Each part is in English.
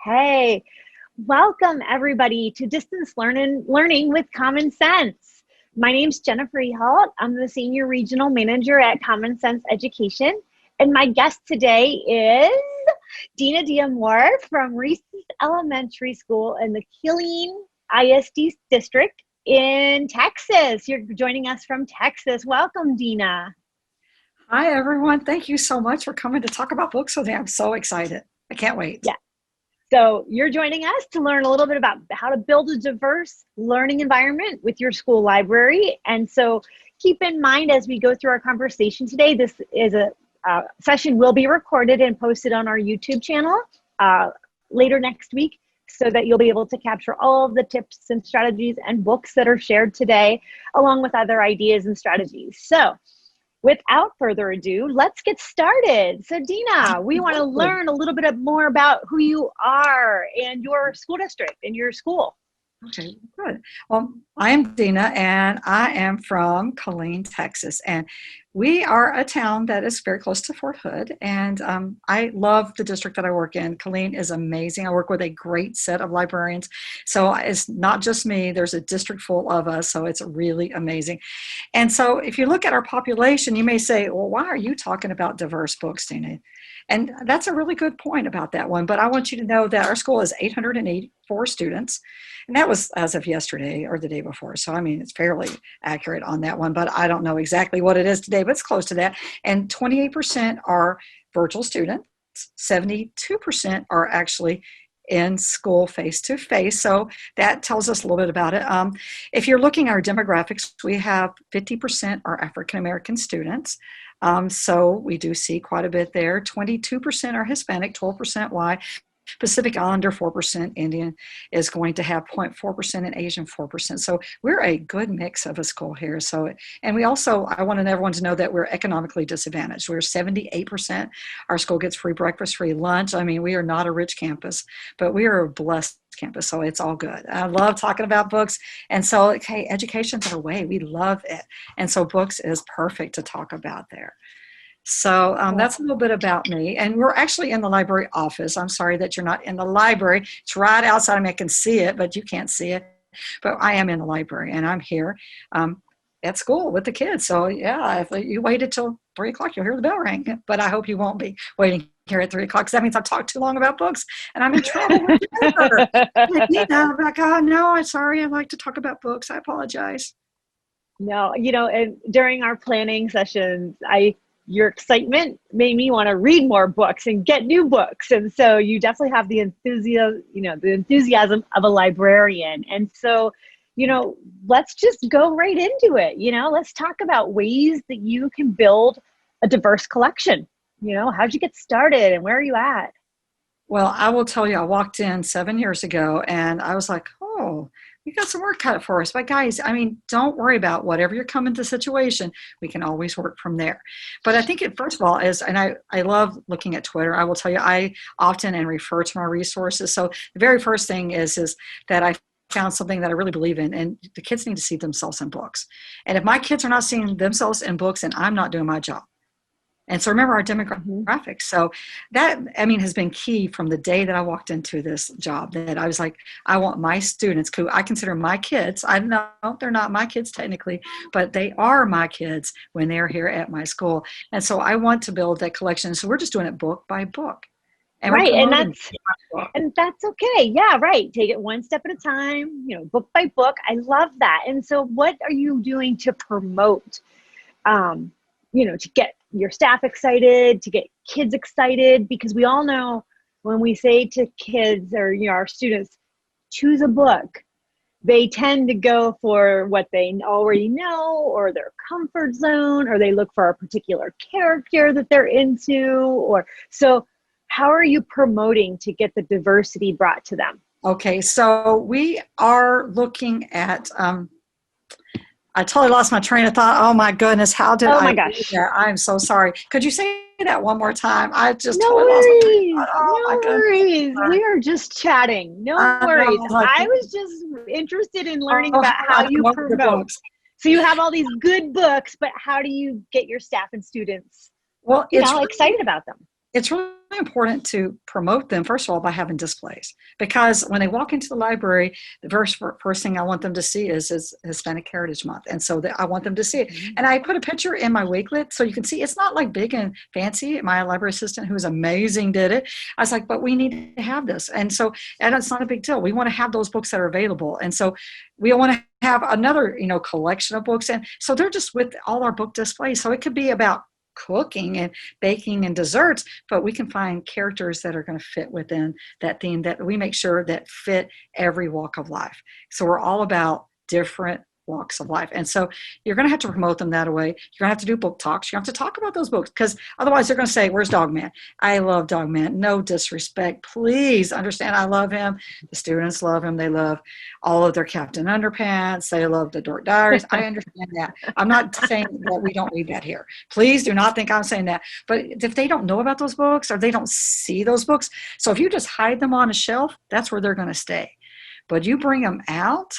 Hey, welcome everybody to Distance Learning with Common Sense. My name's Jennifer Ehehalt. I'm the Senior Regional Manager at Common Sense Education. And my guest today is Dina D'Amore from Reeces Elementary School in the Killeen ISD District in Texas. You're joining us from Texas. Welcome, Dina. Hi, everyone. Thank you so much for coming to talk about books with me. I'm so excited. I can't wait. Yeah. So you're joining us to learn a little bit about how to build a diverse learning environment with your school library. And so keep in mind as we go through our conversation today, this is a session will be recorded and posted on our YouTube channel later next week so that you'll be able to capture all of the tips and strategies and books that are shared today, along with other ideas and strategies. So without further ado, let's get started. So Dina, we want to learn a little bit more about who you are and your school district and your school. Okay, good. Well, I am Dina, and I am from Killeen, Texas. And we are a town that is very close to Fort Hood. And I love the district that I work in. Killeen is amazing. I work with a great set of librarians. So it's not just me. There's a district full of us. So it's really amazing. And so if you look at our population, you may say, well, why are you talking about diverse books, Dina? And that's a really good point about that one. But I want you to know that our school is 884 students. And that was as of yesterday or the day before. So, I mean, it's fairly accurate on that one. But I don't know exactly what it is today, but it's close to that. And 28% are virtual students. 72% are actually in school face-to-face. So that tells us a little bit about it. If you're looking at our demographics, we have 50% are African-American students. So we do see quite a bit there. 22% are Hispanic, 12% white. Pacific Islander, 4%, Indian is going to have 0.4%, and Asian 4%. So we're a good mix of a school here. So, and we also, I want everyone to know that we're economically disadvantaged. We're 78%. Our school gets free breakfast, free lunch. I mean, we are not a rich campus, but we are a blessed campus, so it's all good. I love talking about books, and so, okay, education's our way. We love it, and so books is perfect to talk about there. So that's a little bit about me. And we're actually in the library office. I'm sorry that you're not in the library. It's right outside. I mean, I can see it, but you can't see it. But I am in the library, and I'm here at school with the kids. So, yeah, if you waited till 3 o'clock, you'll hear the bell ring. But I hope you won't be waiting here at 3 o'clock, because that means I've talked too long about books, and I'm in trouble with Jennifer. I'm like, oh, no, I'm sorry. I like to talk about books. I apologize. No, and during our planning sessions, your excitement made me want to read more books and get new books. And so you definitely have the enthusiasm of a librarian. And so, let's just go right into it. Let's talk about ways that you can build a diverse collection. How'd you get started and where are you at? Well, I will tell you, I walked in 7 years ago and I was like, oh, we got some work cut for us. But guys, I mean, don't worry about whatever you're coming to situation. We can always work from there. But I think it, first of all, is, and I love looking at Twitter. I will tell you, I often and refer to my resources. So the very first thing is that I found something that I really believe in, and the kids need to see themselves in books. And if my kids are not seeing themselves in books, then I'm not doing my job. And so remember our demographics. So that, I mean, has been key from the day that I walked into this job, that I was like, I want my students, who I consider my kids. I know they're not my kids technically, but they are my kids when they're here at my school. And so I want to build that collection. So we're just doing it book by book. And right. And that's okay. Yeah, right. Take it one step at a time, book by book. I love that. And so what are you doing to promote, to get your staff excited, to get kids excited? Because we all know when we say to kids or our students, choose a book, they tend to go for what they already know or their comfort zone, or they look for a particular character that they're into. So how are you promoting to get the diversity brought to them? Okay, so we are looking at I totally lost my train of thought. Oh my goodness, how did I? Oh my gosh. I'm so sorry. Could you say that one more time? I just no totally worries. lost my train of thought. Oh no my worries. We are just chatting. No worries. I was just interested in learning about how you promote. So you have all these good books, but how do you get your staff and students excited about them? it's really important to promote them, first of all, by having displays. Because when they walk into the library, the first thing I want them to see is Hispanic Heritage Month. And so I want them to see it. And I put a picture in my Wakelet so you can see it's not like big and fancy. My library assistant, who is amazing, did it. I was like, but we need to have this. And so, and it's not a big deal. We want to have those books that are available. And so we want to have another, collection of books. And so they're just with all our book displays. So it could be about cooking and baking and desserts, but we can find characters that are going to fit within that theme that we make sure that fit every walk of life. So we're all about different walks of life. And so you're going to have to promote them that way. You're going to have to do book talks. You have to talk about those books, because otherwise they're going to say, where's Dogman? I love Dogman. No disrespect. Please understand, I love him. The students love him. They love all of their Captain Underpants. They love the Dork Diaries. I understand that. I'm not saying that we don't read that here. Please do not think I'm saying that. But if they don't know about those books or they don't see those books, so if you just hide them on a shelf, that's where they're going to stay. But you bring them out,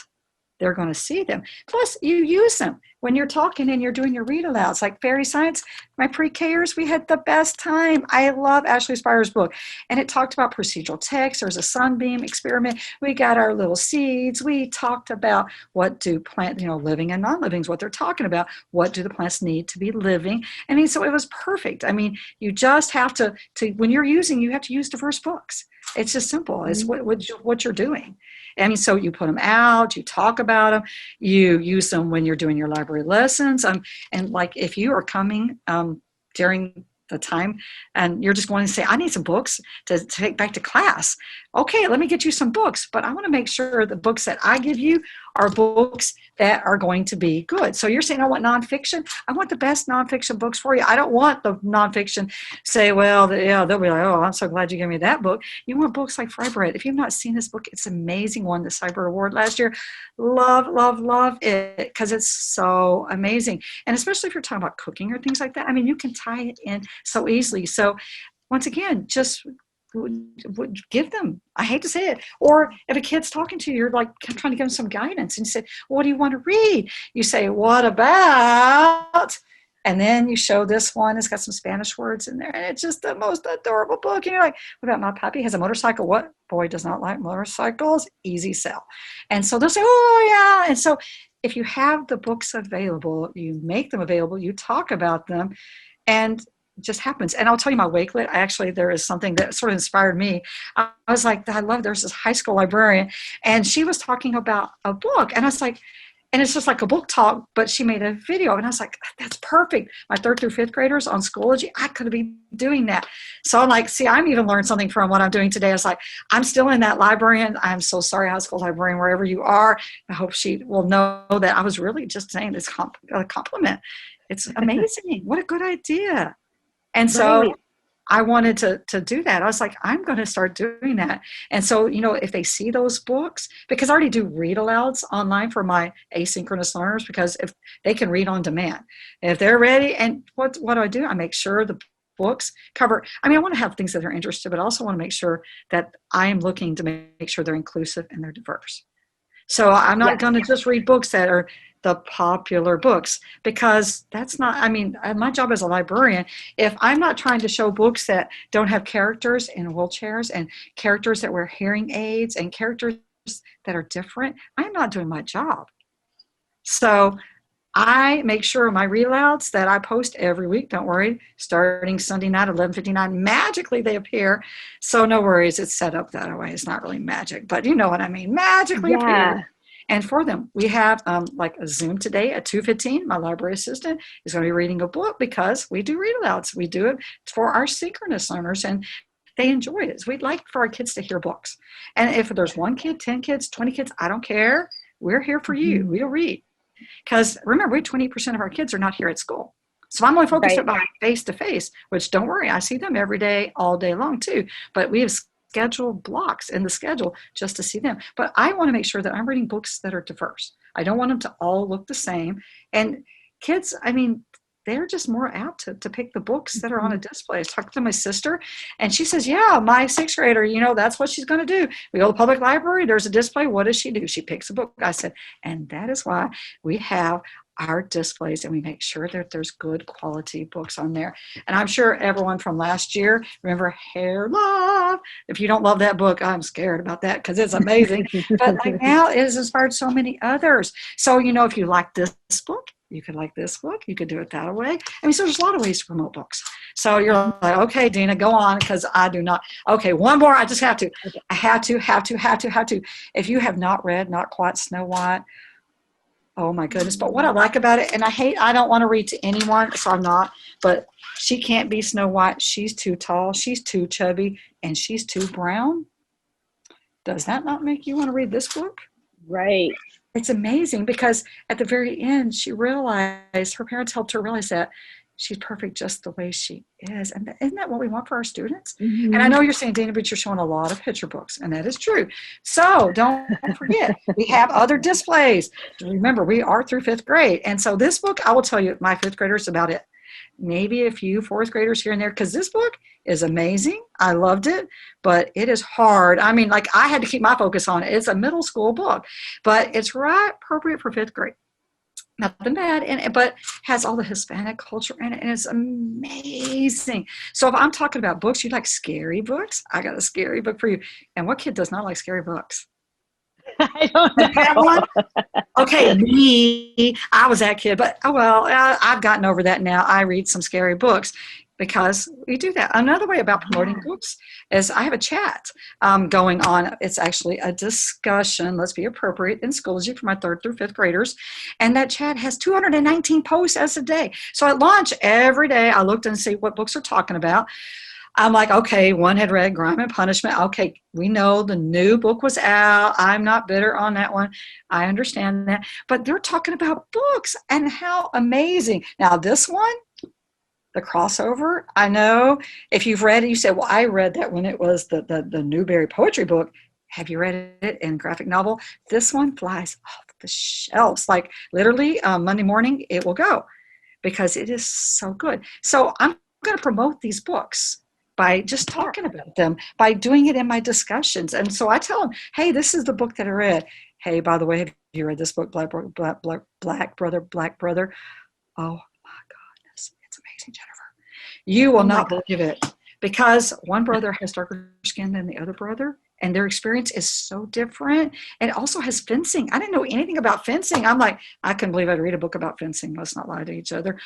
they're going to see them. Plus, you use them when you're talking and you're doing your read alouds, like Fairy Science. My pre-Kers, we had the best time. I love Ashley Spires' book. And it talked about procedural text. There's a sunbeam experiment. We got our little seeds. We talked about what do plants, living and non-living is what they're talking about. What do the plants need to be living? I mean, so it was perfect. I mean, you just have to when you're using, you have to use diverse books. It's just simple. It's what you're doing. I mean, so you put them out, you talk about them, you use them when you're doing your library lessons. And like if you are coming during the time and you're just going to say, I need some books to take back to class. Okay, let me get you some books, but I want to make sure the books that I give you are books that are going to be good. So you're saying, I want nonfiction. I want the best nonfiction books for you. I don't want the nonfiction say, well, yeah, they'll be like, oh, I'm so glad you gave me that book. You want books like Fry Bread. If you've not seen this book, it's an amazing one, the Cyber Award last year. Love, love, love it because it's so amazing. And especially if you're talking about cooking or things like that, I mean, you can tie it in so easily. So once again, just would give them, I hate to say it, or if a kid's talking to you, you're like trying to give them some guidance and you say, well, what do you want to read? You say, what about? And then you show this one, it's got some Spanish words in there, and it's just the most adorable book. And you're like, what about my puppy has a motorcycle? What boy does not like motorcycles? Easy sell. And so they'll say, oh yeah. And so if you have the books available, you make them available, you talk about them, and it just happens. And I'll tell you my Wakelet, there is something that sort of inspired me. I was like, there's this high school librarian, and she was talking about a book. And I was like, and it's just like a book talk, but she made a video. And I was like, that's perfect. My 3rd through 5th graders on Schoology, I could be doing that. So I'm like, see, I'm even learned something from what I'm doing today. I was like, I'm still in that librarian. I'm so sorry, high school librarian, wherever you are. I hope she will know that I was really just saying this a compliment. It's amazing. What a good idea. And so I wanted to do that. I was like, I'm going to start doing that. And so, if they see those books, because I already do read alouds online for my asynchronous learners, because if they can read on demand, if they're ready, and what do? I make sure the books cover, I want to have things that they're interested, but I also want to make sure that I am looking to make sure they're inclusive and they're diverse. So I'm not going to just read books that are the popular books, because that's not, my job as a librarian, if I'm not trying to show books that don't have characters in wheelchairs and characters that wear hearing aids and characters that are different, I'm not doing my job. So I make sure my read alouds that I post every week, don't worry, starting Sunday night at 11:59, magically they appear. So no worries, it's set up that way. It's not really magic, but you know what I mean, magically appear. And for them, we have like a Zoom today at 2:15. My library assistant is going to be reading a book, because we do read alouds. We do it for our synchronous learners, and they enjoy it. We'd like for our kids to hear books. And if there's 1 kid, 10 kids, 20 kids, I don't care. We're here for you. We'll read. Because remember, 20% of our kids are not here at school. So I'm only focused about face-to-face, which don't worry, I see them every day, all day long too. But we have scheduled blocks in the schedule just to see them. But I want to make sure that I'm reading books that are diverse. I don't want them to all look the same. And kids, they're just more apt to pick the books that are on a display. I talked to my sister, and she says, yeah, my 6th grader, that's what she's going to do. We go to the public library, there's a display. What does she do? She picks a book. I said, and that is why we have our displays and we make sure that there's good quality books on there. And I'm sure everyone from last year, remember Hair Love? If you don't love that book, I'm scared about that because it's amazing. But like now it has inspired so many others. So, if you like this book, you could like this book. You could do it that way. I mean, so there's a lot of ways to promote books. So you're like, okay, Dina, go on, because I do not. Okay, one more. I just have to. I have to. If you have not read Not Quite Snow White, oh my goodness. But what I like about it, and I don't want to read to anyone, so I'm not, but she can't be Snow White. She's too tall. She's too chubby, and she's too brown. Does that not make you want to read this book? Right. It's amazing because at the very end, she realized, her parents helped her realize that she's perfect just the way she is. And isn't that what we want for our students? Mm-hmm. And I know you're saying, Dina, but you're showing a lot of picture books, and that is true. So don't forget, we have other displays. Remember, we are through 5th grade. And so this book, I will tell you, my 5th graders about it. Maybe a few 4th graders here and there, because this book is amazing. I loved it, but it is hard. I mean, like I had to keep my focus on it. It's a middle school book, but it's right appropriate for 5th grade. Nothing bad in it, but has all the Hispanic culture in it, and it's amazing. So if I'm talking about books, you like scary books? I got a scary book for you. And what kid does not like scary books? I don't know. Okay, me, I was that kid, but I've gotten over that now. I read some scary books because we do that. Another way about promoting books is I have a chat going on. It's actually a discussion, let's be appropriate, in Schoology for my 3rd through 5th graders. And that chat has 219 posts as a day. So at lunch every day, I looked and see what books are talking about. I'm like, okay, one had read Crime and Punishment. Okay, we know the new book was out. I'm not bitter on that one. I understand that. But they're talking about books and how amazing. Now, this one, the crossover, I know if you've read it, you said, well, I read that when it was the Newbery poetry book. Have you read it in graphic novel? This one flies off the shelves. Like literally Monday morning, it will go because it is so good. So I'm going to promote these books by just talking about them, by doing it in my discussions. And so I tell them, hey, this is the book that I read. Hey, by the way, have you read this book, Black Brother? Oh my goodness, it's amazing, Jennifer. You will not believe it because one brother has darker skin than the other brother, and their experience is so different. And it also has fencing. I didn't know anything about fencing. I'm like, I couldn't believe I'd read a book about fencing. Let's not lie to each other.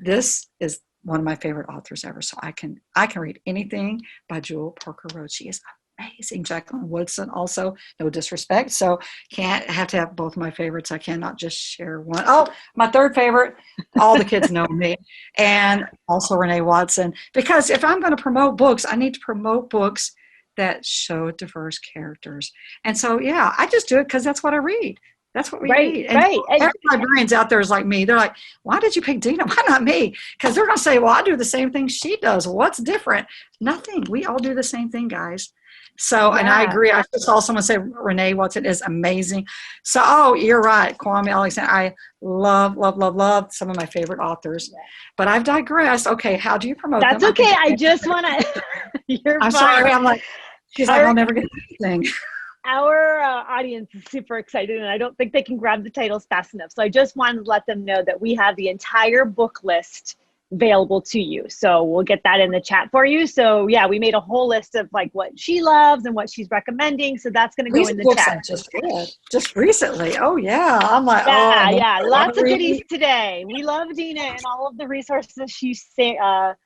This is one of my favorite authors ever. So I can read anything by Jewel Parker Rhodes. She is amazing. Jacqueline Woodson also, no disrespect. So have to have both my favorites. I cannot just share one. Oh, my 3rd favorite, all the kids know me. And also Renee Watson. Because if I'm going to promote books, I need to promote books that show diverse characters. And so, yeah, I just do it because that's what I read. That's what we need. And every librarians out there is like me. They're like, why did you pick Dina? Why not me? Because they're going to say, well, I do the same thing she does. What's different? Nothing. We all do the same thing, guys. So, and I agree. I just saw someone say Renee Watson is amazing. So, you're right. Kwame Alexander. I love some of my favorite authors. But I've digressed. Okay, how do you promote them? That's okay. I just want to. I'm sorry. I'm like, she's like, I'll never get anything. Our audience is super excited, and I don't think they can grab the titles fast enough. So I just wanted to let them know that we have the entire book list available to you. So we'll get that in the chat for you. So yeah, we made a whole list of like what she loves and what she's recommending. So that's going to go in the chat. Just recently. Oh yeah. I'm like, lots of goodies today. We love Dina and all of the resources she's let's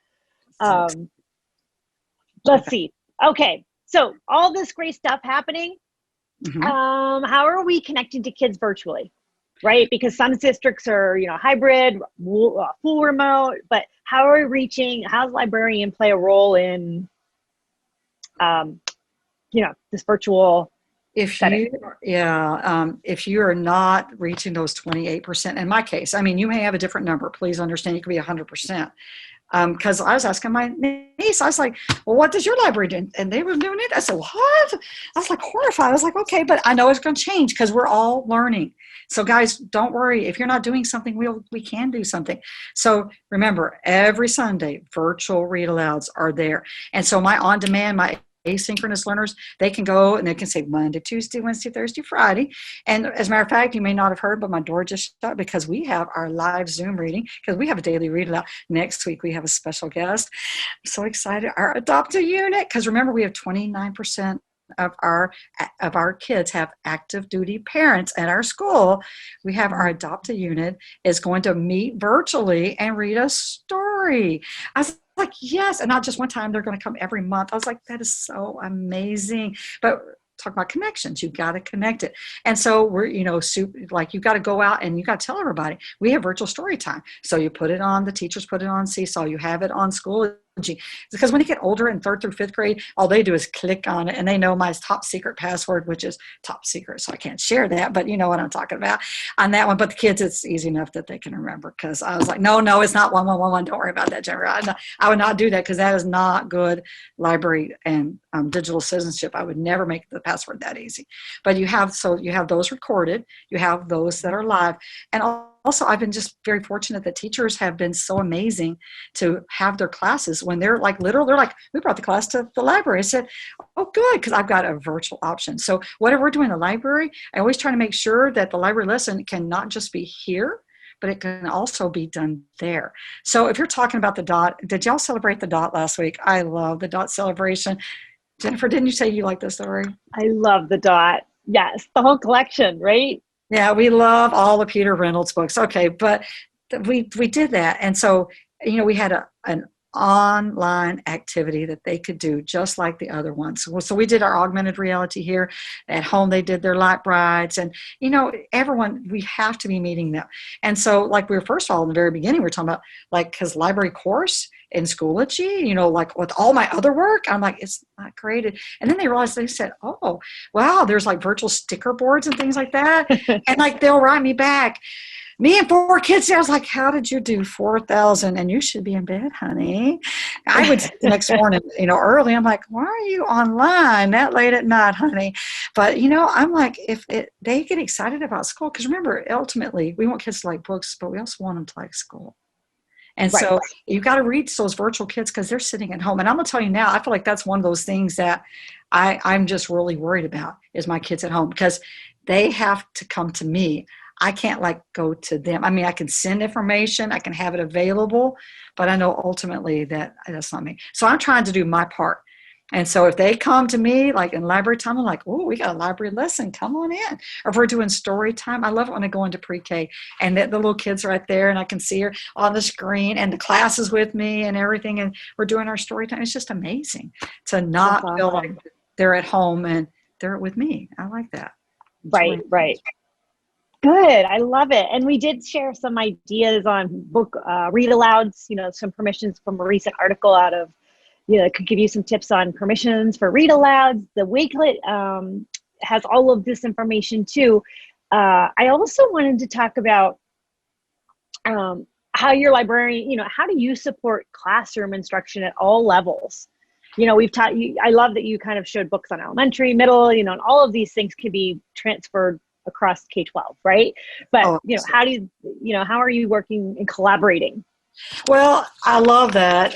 see. Okay. So all this great stuff happening. Mm-hmm. How are we connecting to kids virtually? Right? Because some districts are, hybrid, full remote, but how are we reaching, how's librarian play a role in, this virtual setting? If you are not reaching those 28%, in my case, I mean, you may have a different number. Please understand, you could be 100%. Because I was asking my niece, I was like, well, what does your library do? And they were doing it. I said, what? I was like horrified. I was like, okay, but I know it's going to change because we're all learning. So guys, don't worry. If you're not doing something, we can do something. So remember, every Sunday, virtual read alouds are there. And so my on-demand, my asynchronous learners, they can go and they can say Monday, Tuesday, Wednesday, Thursday, Friday. And as a matter of fact, you may not have heard, but my door just shut because we have our live Zoom reading, because we have a daily read aloud. Next week, we have a special guest. I'm so excited. Our adoptive unit, because remember, we have 29% of our kids have active duty parents at our school. We have our adoptive unit is going to meet virtually and read a story. I was like, yes. And not just one time, they're going to come every month. I was like, that is so amazing. But talk about connections. You've got to connect it. And so we're, like you've got to go out and you got to tell everybody we have virtual story time. So you put it on, the teachers put it on Seesaw, you have it on School. Because when you get older in 3rd through 5th grade, all they do is click on it and they know my top secret password, which is top secret. So I can't share that, but you know what I'm talking about on that one. But the kids, it's easy enough that they can remember, because I was like, no, it's not 1111. Don't worry about that, Jennifer. I would not do that, because that is not good library and digital citizenship. I would never make the password that easy. But you have those recorded, you have those that are live. And also, I've been just very fortunate that teachers have been so amazing to have their classes when they're like literal. They're like, we brought the class to the library. I said, oh, good, because I've got a virtual option. So whatever we're doing in the library, I always try to make sure that the library lesson can not just be here, but it can also be done there. So if you're talking about the DOT, did y'all celebrate the DOT last week? I love the DOT celebration. Jennifer, didn't you say you like the story? I love the DOT. Yes, the whole collection, right? Yeah, we love all the Peter Reynolds books. Okay, but we did that. And so, we had an online activity that they could do just like the other ones. So we did our augmented reality here. At home, they did their light rides. And, everyone, we have to be meeting them. And so, like we were, first of all, in the very beginning, we were talking about, like, his library course in Schoology, like with all my other work, I'm like, it's not graded. And then they said, oh, wow, there's like virtual sticker boards and things like that. And like, they'll write me back. Me and 4 kids, I was like, how did you do 4,000? And you should be in bed, honey. I would the next morning, early. I'm like, why are you online that late at night, honey? But, I'm like, they get excited about school, because remember, ultimately, we want kids to like books, but we also want them to like school. And so you've got to reach those virtual kids, because they're sitting at home. And I'm going to tell you now, I feel like that's one of those things that I'm just really worried about, is my kids at home, because they have to come to me. I can't like go to them. I mean, I can send information, I can have it available, but I know ultimately that that's not me. So I'm trying to do my part. And so if they come to me, like in library time, I'm like, oh, we got a library lesson, come on in. Or if we're doing story time, I love it when I go into pre-K and the little kids are right there and I can see her on the screen and the class is with me and everything. And we're doing our story time. It's just amazing to not feel like they're at home and they're with me. I like that. Right. Good. I love it. And we did share some ideas on book read alouds, some permissions from a recent article out of, could give you some tips on permissions for read alouds. The Wakelet has all of this information too. I also wanted to talk about how your librarian, how do you support classroom instruction at all levels? We've taught you, I love that you kind of showed books on elementary, middle, and all of these things can be transferred across K-12, right? But, how do you, how are you working and collaborating? Well, I love that.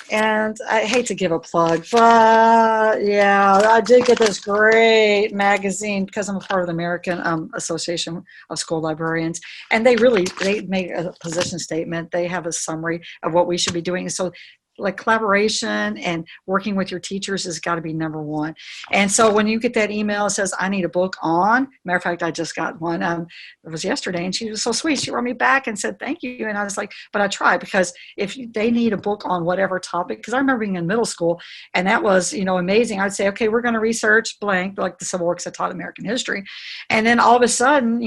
And I hate to give a plug, but yeah, I did get this great magazine because I'm a part of the American Association of School Librarians. And they made a position statement. They have a summary of what we should be doing. So like collaboration and working with your teachers has got to be number one. And so when you get that email that says, I need a book on, matter of fact, I just got one. It was yesterday and she was so sweet. She wrote me back and said, thank you. And I was like, but I try, because if they need a book on whatever topic, because I remember being in middle school and that was, amazing. I'd say, okay, we're going to research blank, like the Civil War, because I taught American history. And then all of a sudden,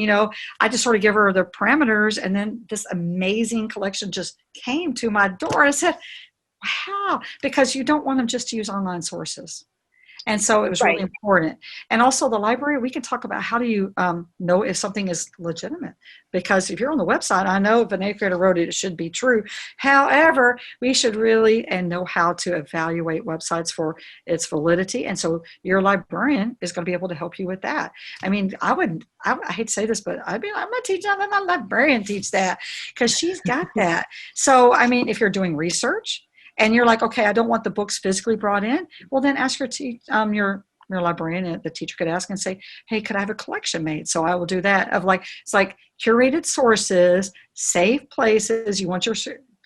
I just sort of give her the parameters. And then this amazing collection just came to my door. I said, wow, because you don't want them just to use online sources. And so it was really important. And also the library, we can talk about how do you know if something is legitimate? Because if you're on the website, I know if an eighth grader wrote it, it should be true. However, we should really know how to evaluate websites for its validity. And so your librarian is going to be able to help you with that. I mean, I hate to say this, but I'm not teaching, I'm not my librarian teach that, because she's got that. So, I mean, if you're doing research, and you're like, okay, I don't want the books physically brought in. Well, then ask your librarian, the teacher could ask and say, hey, could I have a collection made? So I will do that of like, it's like curated sources, safe places. You want your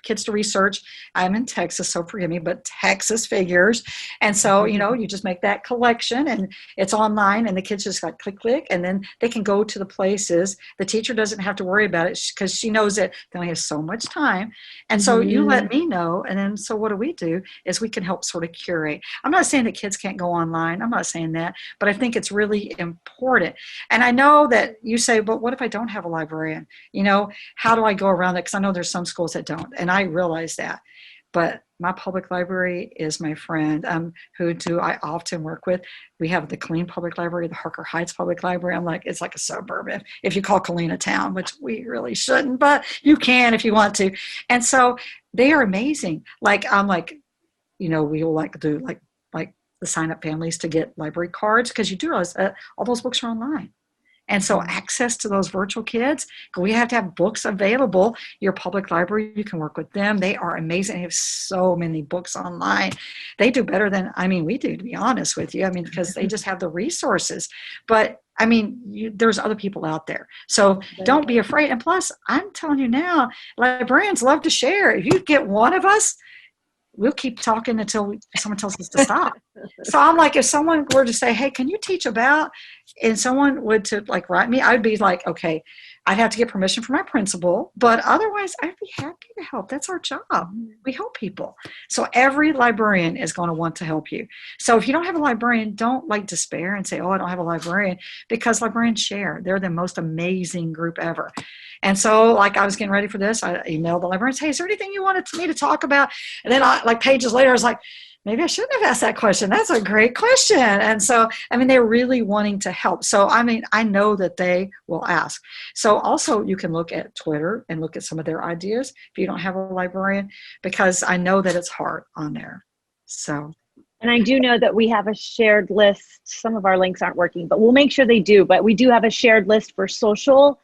kids to research. I'm in Texas, so forgive me, but Texas figures. And so, you just make that collection and it's online and the kids just like click, and then they can go to the places. The teacher doesn't have to worry about it because she knows that they only have so much time. And so you let me know. And then, so what we do is we can help sort of curate. I'm not saying that kids can't go online. I'm not saying that, but I think it's really important. And I know that you say, but what if I don't have a librarian? How do I go around that? Because I know there's some schools that don't. And I realize that, but my public library is my friend, who do I often work with. We have the Killeen Public Library, the Harker Heights Public Library. I'm like, it's like a suburb if you call Killeen a town, which we really shouldn't, but you can if you want to. And so they are amazing. Like, I'm like, we will like do like the sign up families to get library cards, because you do realize that all those books are online. And so access to those virtual kids, we have to have books available. Your public library, you can work with them. They are amazing. They have so many books online. They do better than, we do, to be honest with you. Because they just have the resources. But there's other people out there. So don't be afraid. And plus, I'm telling you now, librarians love to share. If you get one of us, we'll keep talking until someone tells us to stop. So I'm like, if someone were to say, hey, can you teach about, and someone would to like write me, I'd be like, okay, I'd have to get permission from my principal, but otherwise I'd be happy to help. That's our job. We help people. So every librarian is going to want to help you. So if you don't have a librarian, don't like despair and say, oh, I don't have a librarian, because librarians share. They're the most amazing group ever. And so like I was getting ready for this, I emailed the librarians, hey, is there anything you wanted me to talk about? And then like pages later, I was like, maybe I shouldn't have asked that question. That's a great question. And so, they're really wanting to help. So, I know that they will ask. So also you can look at Twitter and look at some of their ideas if you don't have a librarian, because I know that it's hard on there. So. And I do know that we have a shared list. Some of our links aren't working, but we'll make sure they do. But we do have a shared list for social,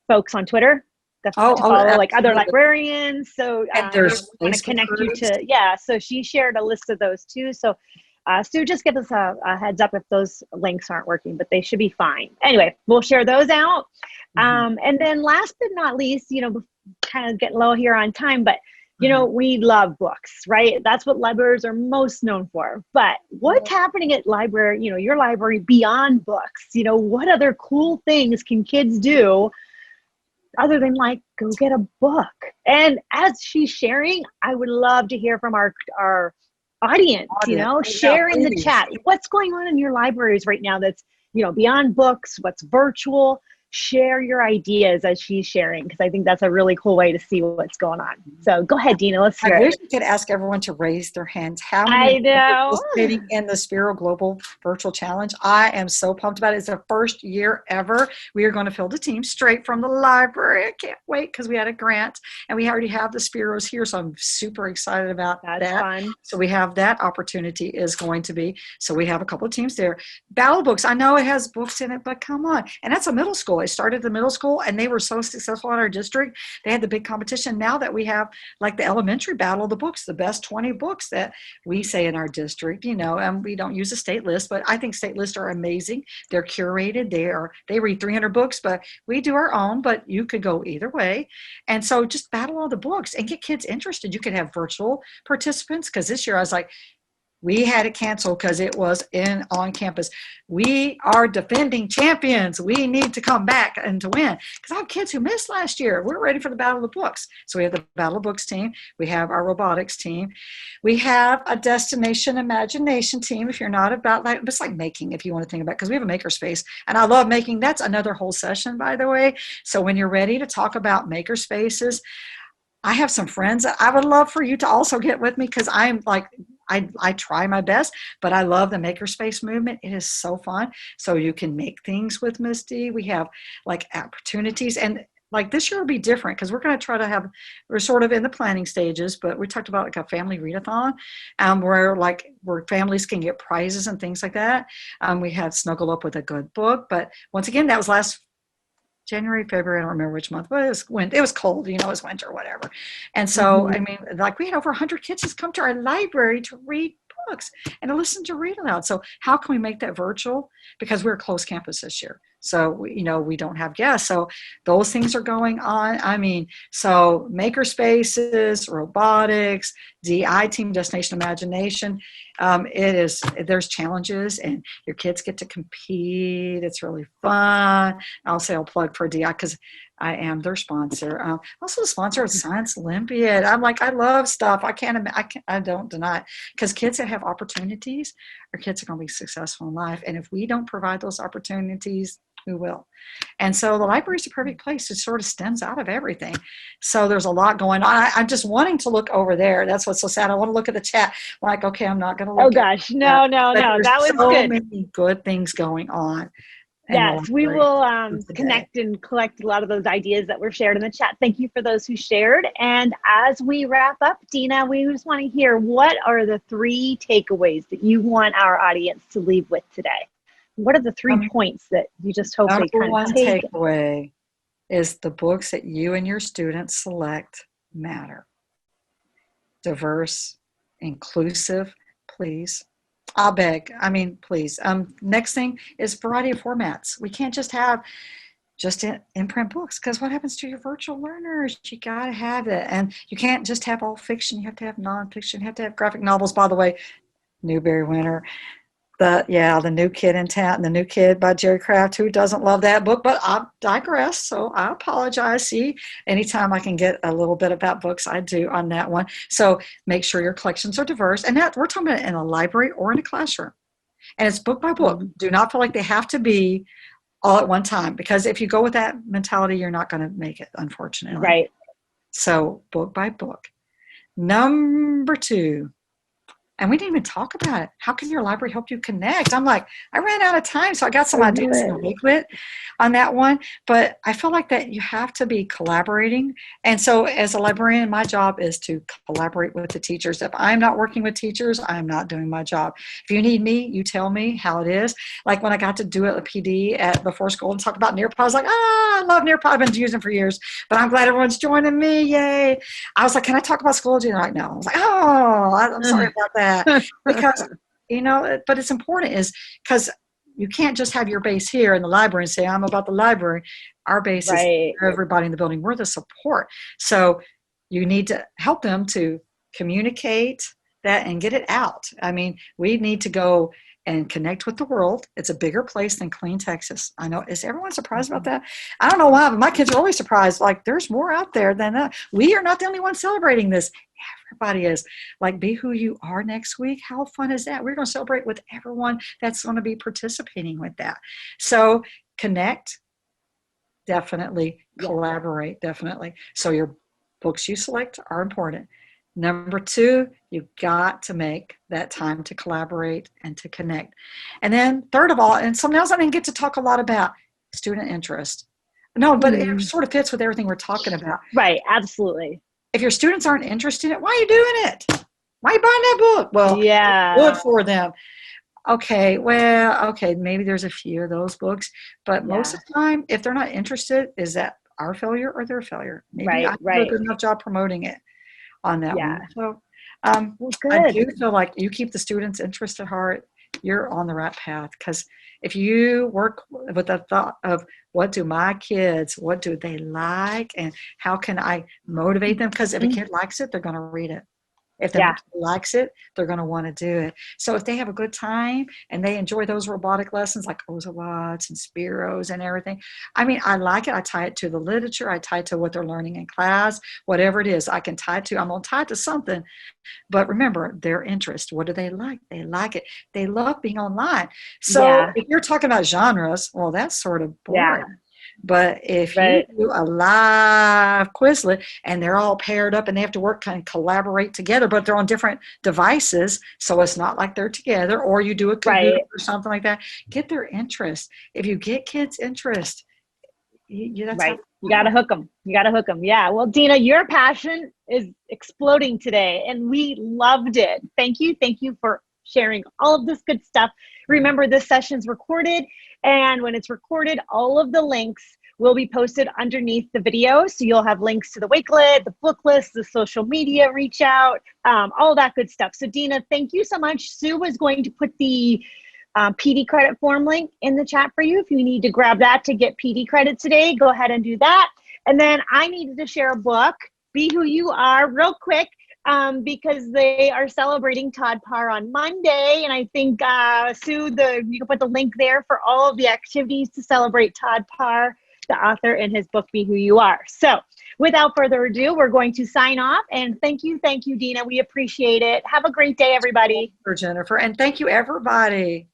folks on Twitter. To follow like other librarians. So there's want to connect you to, so she shared a list of those too. So Sue, just give us a heads up if those links aren't working, but they should be fine. Anyway, we'll share those out. And then last but not least, kind of getting low here on time, but we love books, right? That's what libraries are most known for. But what's happening at library, your library beyond books? What other cool things can kids do other than like go get a book? And as she's sharing, I would love to hear from our audience, share in the chat. What's going on in your libraries right now that's, beyond books, what's virtual? Share your ideas as she's sharing, because I think that's a really cool way to see what's going on. So go ahead, Dina, let's hear it. I wish we could ask everyone to raise their hands. How many are participating in the Spiro Global Virtual Challenge? I am so pumped about it. It's the first year ever. We are going to field a team straight from the library. I can't wait, because we had a grant and we already have the Spiros here. So I'm super excited about that. Fun. So we have that opportunity is going to be, so we have a couple of teams there. Battle books. I know it has books in it, but come on. And that's a middle school. I started the middle school and they were so successful in our district. They had the big competition. Now that we have like the elementary battle of the books, the best 20 books that we say in our district, and we don't use a state list, but I think state lists are amazing. They're curated. They read 300 books, but we do our own, but you could go either way. And so just battle all the books and get kids interested. You could have virtual participants, because this year I was like, we had it canceled because it was on campus. We are defending champions. We need to come back and to win. Because I have kids who missed last year. We're ready for the Battle of the Books. So we have the Battle of Books team. We have our robotics team. We have a destination imagination team. If you're not about that, it's like making, if you want to think about it, because we have a makerspace. And I love making. That's another whole session, by the way. So when you're ready to talk about makerspaces, I have some friends that I would love for you to also get with me, because I'm like, I try my best, but I love the makerspace movement. It is so fun. So you can make things with Misty. We have like opportunities, and like this year will be different because we're going to try to have, we're sort of in the planning stages, but we talked about like a family readathon, where families can get prizes and things like that. We had Snuggle Up with a Good Book, but once again, that was last January, February, I don't remember which month, but it was cold, it was winter or whatever. And so, Mhm. I mean, like we had over 100 kids just come to our library to read books and to listen to read aloud. So how can we make that virtual? Because we're a closed campus this year. So, we don't have guests. So those things are going on. I mean, so maker spaces, robotics, DI team, Destination Imagination. There's challenges and your kids get to compete. It's really fun. I'll say I'll plug for DI because I am their sponsor. Also the sponsor of Science Olympiad. I'm like, I love stuff. I don't deny it, because kids that have opportunities, our kids are going to be successful in life. And if we don't provide those opportunities, who will? And so the library is the perfect place. It sort of stems out of everything. So there's a lot going on. I'm just wanting to look over there. That's what's so sad. I want to look at the chat. I'm like, okay, I'm not going to Oh look at gosh, that. no, But there's that was so good. many good things going on in the Yes, we library will today. connect and collect a lot of those ideas that were shared in the chat. Thank you for those who shared. And as we wrap up, Dina, we just want to hear, what are the 3 takeaways that you want our audience to leave with today? What are the 3 points that you just hope they Number kind of one take? takeaway is the books that you and your students select matter. Diverse, inclusive, please. I'll beg. I mean, please. Next thing is variety of formats. We can't just have in-print books, because what happens to your virtual learners? You got to have it. And you can't just have all fiction. You have to have nonfiction. You have to have graphic novels. By the way, Newbery winner. The New Kid in Town, The New Kid by Jerry Craft. Who doesn't love that book? But I digress, so I apologize. See, anytime I can get a little bit about books, I do on that one. So make sure your collections are diverse. And that we're talking about in a library or in a classroom. And it's book by book. Mhm. Do not feel like they have to be all at one time, because if you go with that mentality, you're not going to make it, unfortunately. Right. So book by book. Number 2, and we didn't even talk about it. How can your library help you connect? I'm like, I ran out of time, so I got some ideas to make with on that one. But I feel like that you have to be collaborating. And so as a librarian, my job is to collaborate with the teachers. If I'm not working with teachers, I'm not doing my job. If you need me, you tell me how it is. Like when I got to do it at PD before school and talk about Nearpod, I was like, I love Nearpod. I've been using it for years, but I'm glad everyone's joining me. Yay. I was like, can I talk about Schoology right now? I was like, I'm sorry about that. Because, but it's important is because you can't just have your base here in the library and say, I'm about the library. Our base is everybody in the building. We're the support. So you need to help them to communicate that and get it out. I mean, we need to go and connect with the world. It's a bigger place than Killeen, Texas. I know. Is everyone surprised about that? I don't know why, but my kids are always surprised. Like, there's more out there than that. We are not the only ones celebrating this. Everybody is. Like, be who you are next week. How fun is that? We're going to celebrate with everyone that's going to be participating with that. So connect, definitely. Collaborate, definitely. So your books you select are important. Number 2, you've got to make that time to collaborate and to connect. And then third of all, and something else I didn't get to talk a lot about, student interest. No, but it sort of fits with everything we're talking about. Right, absolutely. If your students aren't interested in it, why are you doing it? Why are you buying that book? Well, good for them. Okay, maybe there's a few of those books, but most of the time, if they're not interested, is that our failure or their failure? Maybe I do a good enough job promoting it on that one. So I do feel like you keep the students' interest at heart, you're on the right path. Because if you work with the thought of what do they like, and how can I motivate them? Because if a kid likes it, they're going to read it. If the kid likes it, they're going to want to do it. So if they have a good time and they enjoy those robotic lessons like Ozawatt's and Spiro's and everything, I mean, I like it. I tie it to the literature. I tie it to what they're learning in class, whatever it is. I can tie it to, I'm going to tie it to something. But remember, their interest. What do they like? They like it. They love being online. So if you're talking about genres, well, that's sort of boring. But if you do a live Quizlet and they're all paired up and they have to work, kind of collaborate together, but they're on different devices, so it's not like they're together, or you do a Kahoot or something like that, get their interest. If you get kids' interest, that's you got to hook them. Yeah. Well, Dina, your passion is exploding today, and we loved it. Thank you. Thank you for sharing all of this good stuff. Remember, this session's recorded, and when it's recorded, all of the links will be posted underneath the video. So you'll have links to the Wakelet, the book list, the social media reach out, all that good stuff. So Dina, thank you so much. Sue was going to put the PD credit form link in the chat for you. If you need to grab that to get PD credit today, go ahead and do that. And then I needed to share a book, Be Who You Are, real quick, because they are celebrating Todd Parr on Monday. And I think, Sue, you can put the link there for all of the activities to celebrate Todd Parr, the author, and his book, Be Who You Are. So without further ado, we're going to sign off. And thank you, Dina. We appreciate it. Have a great day, everybody. Jennifer, and thank you, everybody.